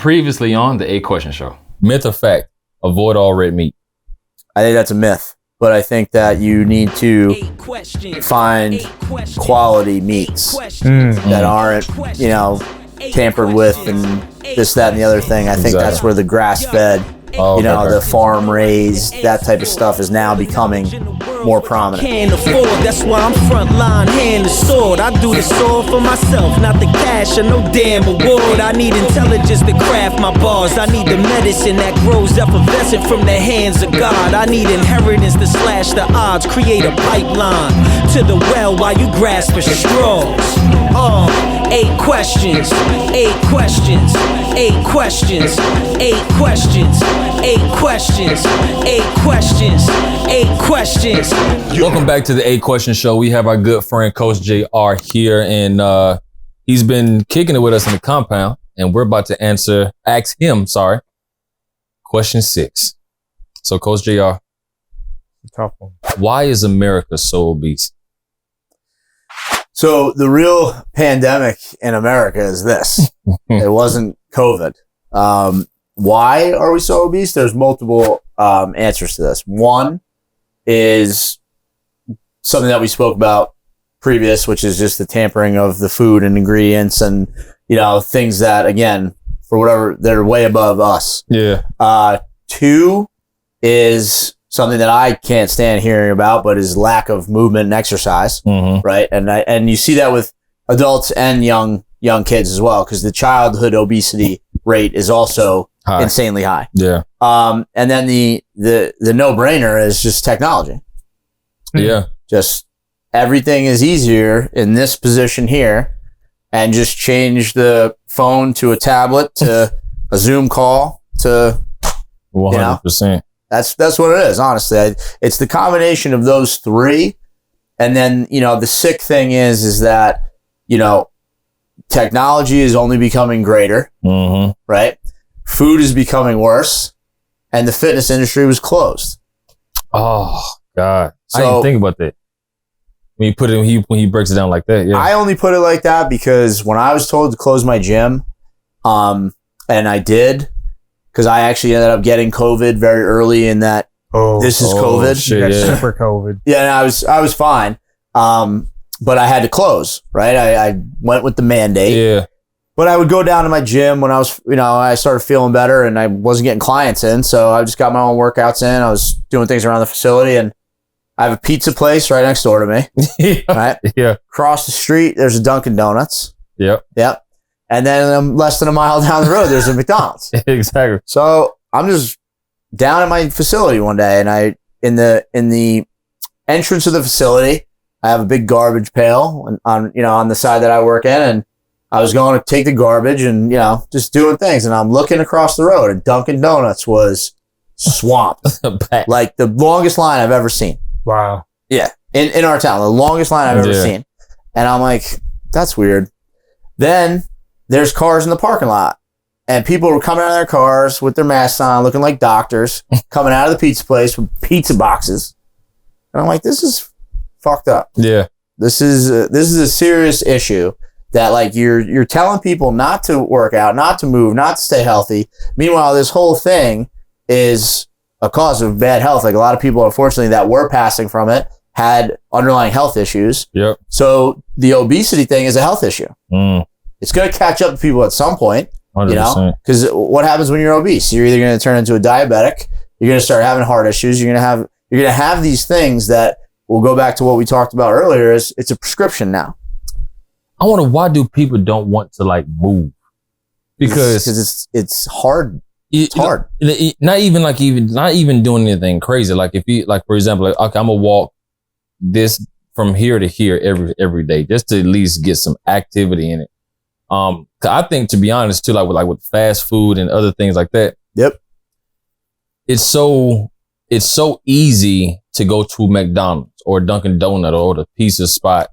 Previously on the 8-Question Show. Myth or fact? Avoid all red meat. I think that's a myth, but I think that you need to find quality meats that aren't, tampered with and this, that, and the other thing. I think that's where the grass-fed, the farm raised, that type of stuff is now becoming more prominent. Can't afford, that's why I'm front line, hand the sword. I do this all for myself, not the cash or no damn award. I need intelligence to craft my bars. I need the medicine that grows effervescent from the hands of God. I need inheritance to slash the odds, create a pipeline to the well while you grasp for straws. 8 questions, 8 questions, 8 questions, 8 questions, 8 questions, 8 questions, 8 questions. Welcome back to the 8-Question Show. We have our good friend Coach JR here, and he's been kicking it with us in the compound, and we're about to ask him, question 6. So Coach JR, tough one. Why is America so obese? So the real pandemic in America is this. It wasn't COVID. Why are we so obese? There's multiple answers to this. One is something that we spoke about previous, which is just the tampering of the food and ingredients and, things that, again, for whatever, they're way above us. Yeah. 2 is something that I can't stand hearing about, but is lack of movement and exercise, right? And you see that with adults and young kids as well, because the childhood obesity rate is also insanely high. Yeah. And then the no-brainer is just technology. Yeah. Just everything is easier in this position here, and just change the phone to a tablet to a Zoom call to 100%. That's what it is, honestly. It's the combination of those 3. And then, the sick thing is that, technology is only becoming greater, right? Food is becoming worse, and the fitness industry was closed. Oh, God. So, I didn't think about that. When you put it, when he breaks it down like that, yeah. I only put it like that because when I was told to close my gym, and I did, because I actually ended up getting COVID very early in that. This is COVID. Shit, super COVID. Yeah, and I was fine. But I had to close, right? I went with the mandate. Yeah. But I would go down to my gym when I was, I started feeling better and I wasn't getting clients in. So I just got my own workouts in. I was doing things around the facility, and I have a pizza place right next door to me. Right? Yeah. Across the street, there's a Dunkin' Donuts. Yep. And then less than a mile down the road, there's a McDonald's. Exactly. So I'm just down at my facility one day, and in the entrance of the facility, I have a big garbage pail on the side that I work in, and I was going to take the garbage and, just doing things, and I'm looking across the road, and Dunkin' Donuts was swamped. Like the longest line I've ever seen. Wow. Yeah. In our town, the longest line I've ever seen. And I'm like, that's weird. Then there's cars in the parking lot, and people were coming out of their cars with their masks on, looking like doctors, coming out of the pizza place with pizza boxes. And I'm like, this is fucked up. Yeah. This is a serious issue that, like, you're telling people not to work out, not to move, not to stay healthy. Meanwhile, this whole thing is a cause of bad health. Like, a lot of people, unfortunately, that were passing from it had underlying health issues. Yep. So the obesity thing is a health issue. It's going to catch up to people at some point, 100%. because what happens when you're obese? You're either going to turn into a diabetic, you're going to start having heart issues, you're going to have these things that will go back to what we talked about earlier. Is it's a prescription now. I wonder, why do people don't want to, like, move? Because it's hard. It's hard. Not even doing anything crazy. Like, if you, like, for example, like, okay, I'm gonna walk this from here to here every day, just to at least get some activity in it. 'Cause I think, to be honest, too, like with fast food and other things like that. Yep. It's so easy to go to McDonald's or Dunkin' Donut or the pizza spot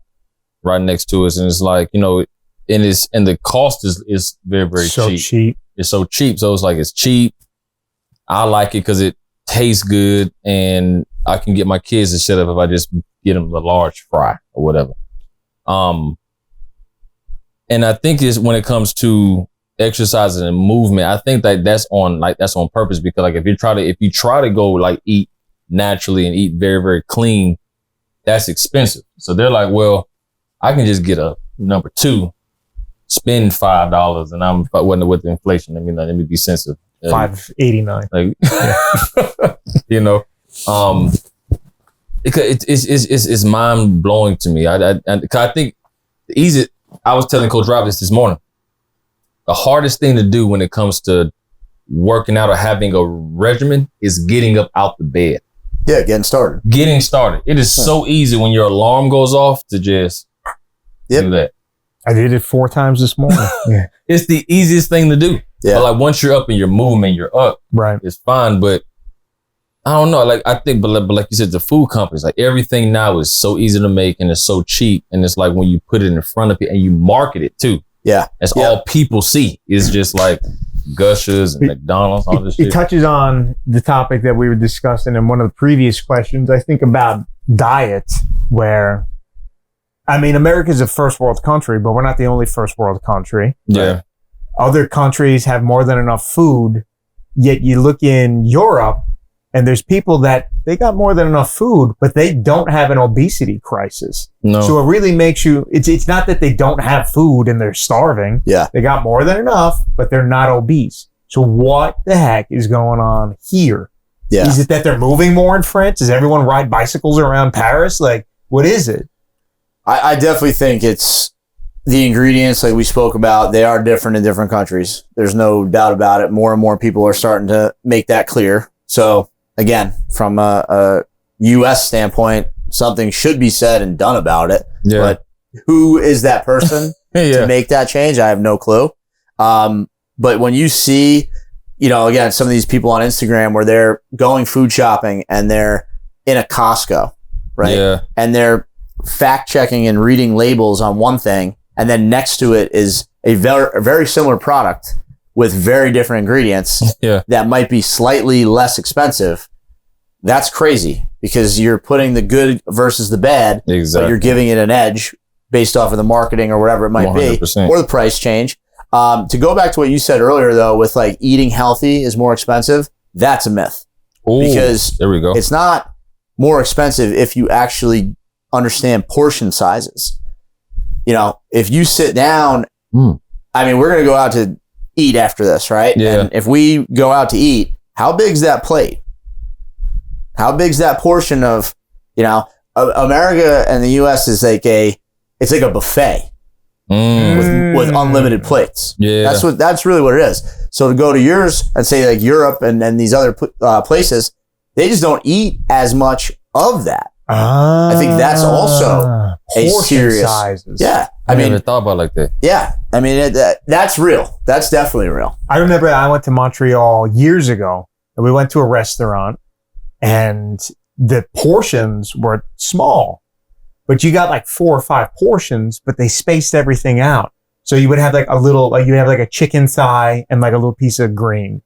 right next to us, and it's like, and the cost is very, very cheap. It's so cheap. So it's like, it's cheap. I like it because it tastes good, and I can get my kids to shut up if I just get them the large fry or whatever. And I think it's when it comes to exercise and movement, I think that that's on purpose, because like if you try to go like eat naturally and eat very, very clean, that's expensive. So they're like, well, I can just get a number 2, spend $5, and I'm with the inflation. Let me be sensitive. $5.89. Like, you know, it's mind blowing to me. I think I was telling Coach Rob this morning. The hardest thing to do when it comes to working out or having a regimen is getting up out the bed. Yeah, getting started. It is so easy when your alarm goes off to just do that. I did it 4 times this morning. Yeah. It's the easiest thing to do. Yeah. But like once you're up and you're moving, you're up. Right. It's fine. But I don't know. Like I think, but like you said, the food companies, like everything now is so easy to make and it's so cheap. And it's like when you put it in front of you and you market it too. Yeah. That's all people see is just like Gushers and McDonald's, all this shit. It touches on the topic that we were discussing in one of the previous questions. I think about diet, where, I mean, America's a first world country, but we're not the only first world country. Yeah. Other countries have more than enough food, yet you look in Europe and there's people that they got more than enough food, but they don't have an obesity crisis. No. So it really makes you, it's not that they don't have food and they're starving. Yeah. They got more than enough, but they're not obese. So what the heck is going on here? Yeah. Is it that they're moving more in France? Does everyone ride bicycles around Paris? Like, what is it? I definitely think it's the ingredients like we spoke about. They are different in different countries. There's no doubt about it. More and more people are starting to make that clear. So again, from a U.S. standpoint, something should be said and done about it. Yeah. But who is that person to make that change? I have no clue. But when you see, again, some of these people on Instagram where they're going food shopping and they're in a Costco, right? Yeah. And they're fact checking and reading labels on one thing, and then next to it is a very similar product with very different ingredients that might be slightly less expensive. That's crazy because you're putting the good versus the bad, but you're giving it an edge based off of the marketing or whatever it might 100%. be, or the price change. To go back to what you said earlier, though, with like eating healthy is more expensive, that's a myth. Ooh, because there we go. It's not more expensive if you actually understand portion sizes. If you sit down, I mean, we're going to go out to eat after this, right? Yeah. And if we go out to eat, how big's that plate? How big's that portion of, America and the US is like it's like a buffet with unlimited plates. Yeah. That's really what it is. So to go to yours and say like Europe and these other places, they just don't eat as much of that. I think that's also a serious sizes. Yeah. I never thought about it like that. Yeah. I mean, that's real. That's definitely real. I remember I went to Montreal years ago and we went to a restaurant and the portions were small, but you got like 4 or 5 portions, but they spaced everything out. So you would have like you have like a chicken thigh and like a little piece of green.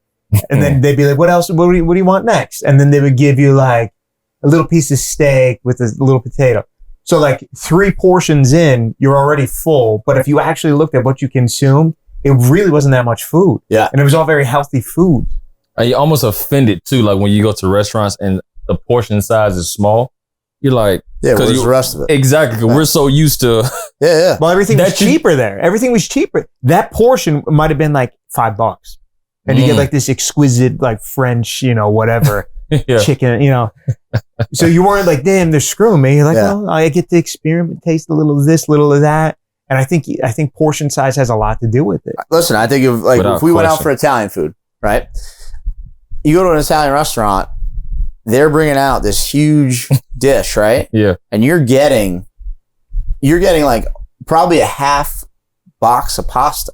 And then they'd be like, what else? What do you want next? And then they would give you like a little piece of steak with a little potato. So like 3 portions in, you're already full. But if you actually looked at what you consumed, it really wasn't that much food. Yeah. And it was all very healthy food. And you're almost offended too. Like when you go to restaurants and the portion size is small, you're like, yeah, where's the rest of it? Exactly. Cause we're so used to. Yeah. Well, everything was cheaper there. Everything was cheaper. That portion might have been like $5. And you get like this exquisite, like French, whatever. Chicken, so you weren't like, damn, they're screwing me. You're like, well, I get to experiment, taste a little of this, little of that. And I think portion size has a lot to do with it. Listen, I think if we went out for Italian food, right? You go to an Italian restaurant, they're bringing out this huge dish, right? Yeah. And you're getting like probably a half box of pasta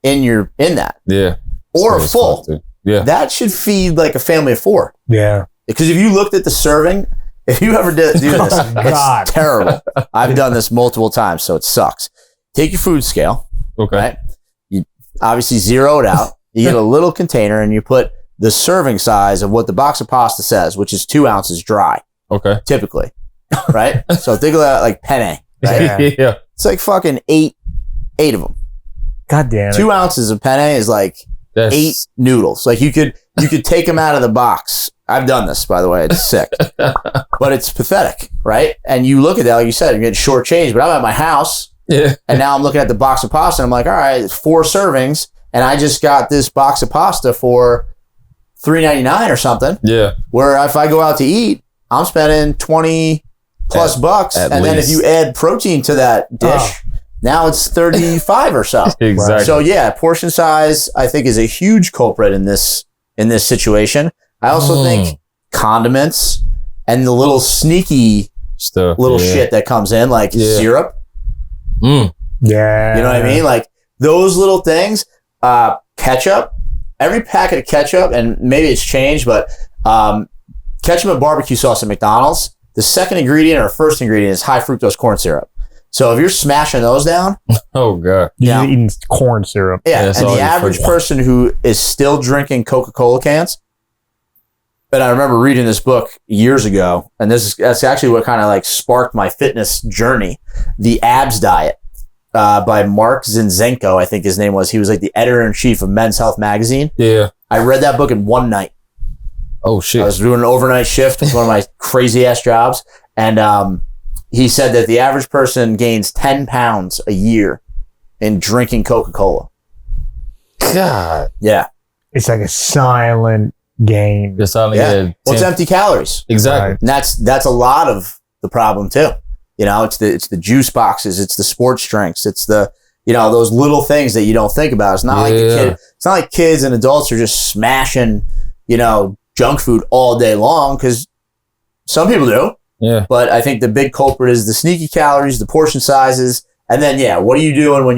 in that. Yeah. Or a full. Yeah. That should feed like a family of 4. Yeah. Because if you looked at the serving, if you ever do this, it's terrible. I've done this multiple times, so it sucks. Take your food scale. Okay. Right? You obviously zero it out. You get a little container and you put the serving size of what the box of pasta says, which is 2 ounces dry. Okay. Typically. Right? So think of that like penne. Right? Yeah. It's like fucking eight of them. God damn it. 2 ounces of penne is like That's 8 noodles. Like you could take them out of the box. I've done this, by the way. It's sick, but it's pathetic, right? And you look at that, like you said, you're getting shortchanged. But I'm at my house, yeah. and now I'm looking at the box of pasta, and I'm like, all right, it's 4 servings, and I just got this box of pasta for $3.99 or something. Yeah. Where if I go out to eat, I'm spending 20 plus bucks, at and then if least. you add protein to that dish, now it's 35 or so. Exactly. So yeah, portion size I think is a huge culprit in this situation. I also think condiments and the little sneaky Stuff. little shit that comes in, like syrup. Mm. Yeah. You know what I mean? Like those little things. Ketchup. Every packet of ketchup, and maybe it's changed, but ketchup and barbecue sauce at McDonald's, the second ingredient or first ingredient is high fructose corn syrup. So if you're smashing those down, Oh god. You're eating corn syrup. yeah, that's and all the you average forget. person who is still drinking Coca-Cola cans, and I remember reading this book years ago, and that's actually what kind of like sparked my fitness journey, The Abs Diet, by Mark Zinzenko, I think his name was. He was like the editor-in-chief of Men's Health magazine. Yeah. I read that book in one night. Oh shit. I was doing an overnight shift with one of my crazy ass jobs. And he said that the average person gains 10 pounds a year in drinking Coca-Cola. God. Yeah. It's like a silent game. Just only Yeah. had Well, it's 10 empty calories. Exactly. Right. And that's a lot of the problem too. You know, it's the juice boxes, it's the sports drinks, it's the, you know, those little things that you don't think about. It's not like it's not like kids and adults are just smashing, you know, junk food all day long, because some people do. Yeah. But I think the big culprit is the sneaky calories, the portion sizes, and then what are you doing when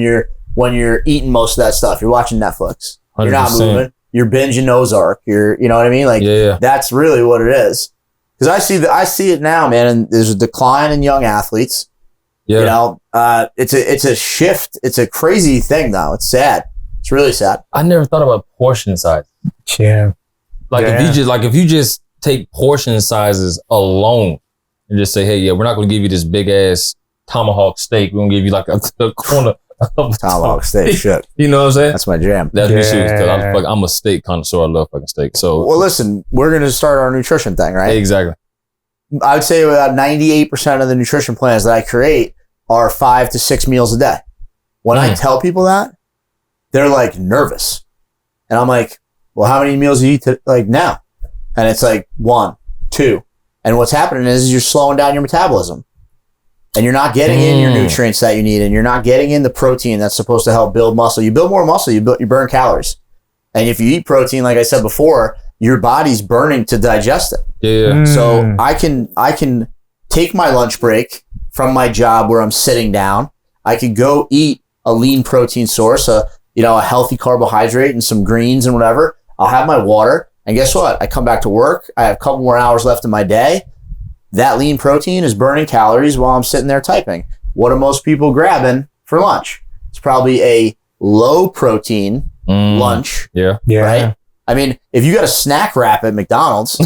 you're eating most of that stuff? You're watching Netflix. You're not 100%. moving. You're binging Ozark. You know what I mean? Like that's really what it is. Because I see it now, man, and there's a decline in young athletes. Yeah. You know, it's a shift. It's a crazy thing, though. It's sad. It's really sad. I never thought about portion size. Yeah. Like Yeah. if you just take portion sizes alone and just say, hey, yeah, we're not going to give you this big ass tomahawk steak. We're going to give you like a corner of Tomahawk steak, shit. You know what I'm saying? That's my jam. That's me too. Yeah. Because I'm a steak connoisseur. I love fucking steak. So Well, listen, we're going to start our nutrition thing, right? exactly. I would say about 98% of the nutrition plans that I create are 5 to 6 meals a day. When I tell people that, they're like nervous. And I'm like, well, how many meals do you eat like now? And it's like 1, 2. And what's happening is you're slowing down your metabolism. And you're not getting in your nutrients that you need, and you're not getting in the protein that's supposed to help build muscle. You build more muscle, you burn calories. And if you eat protein, like I said before, your body's burning to digest it. Yeah. So I can take my lunch break from my job where I'm sitting down. I could go eat a lean protein source, a healthy carbohydrate and some greens and whatever. I'll have my water, and guess what? I come back to work. I have a couple more hours left in my day. That lean protein is burning calories while I'm sitting there typing. What are most people grabbing for lunch? It's probably a low protein lunch. Yeah. Yeah. Right? I mean, if you got a snack wrap at McDonald's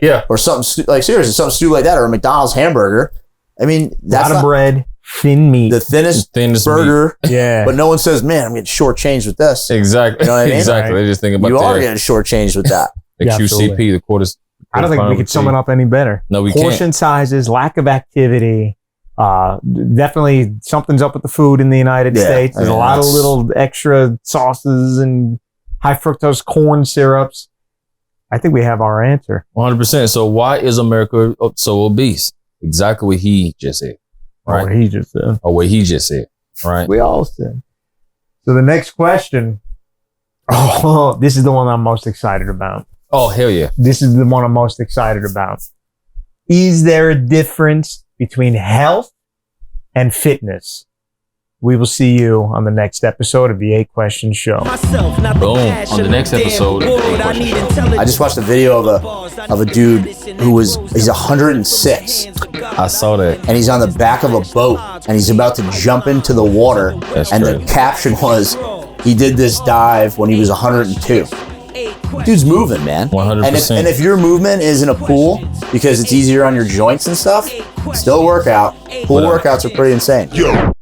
Yeah. or something like seriously, something stupid like that, or a McDonald's hamburger, I mean, that's lot of not bread, thin meat. the thinnest burger, yeah. but no one says, man, I'm getting shortchanged with this. Exactly. You know what I mean? Exactly. They just think about You are the getting shortchanged with that. Yeah, QCP, absolutely. the quarters. I don't think we could sum it up any better. No, we Portion can't. sizes, lack of activity. Definitely something's up with the food in the United Yeah, States. There's I mean, a lot of that's- little extra sauces and high fructose corn syrups. I think we have our answer. 100%. So why is America so obese? Exactly what he just said. Right. Right. Or he just said. Or what he just said. Right. We all said. So the next question. Oh, this is the one I'm most excited about. Oh, hell yeah. This is the one I'm most excited about. Is there a difference between health and fitness? We will see you on the next episode of the 8 Question Show. Boom. On the next episode of the 8 Question Show. I just watched a video of a dude he's 106 I saw that. and he's on the back of a boat and he's about to jump into the water. That's And crazy. the caption was, he did this dive when he was 102. Dude's moving, man. 100%. And if your movement is in a pool because it's easier on your joints and stuff, still work out. Pool But, workouts are pretty insane. Yo,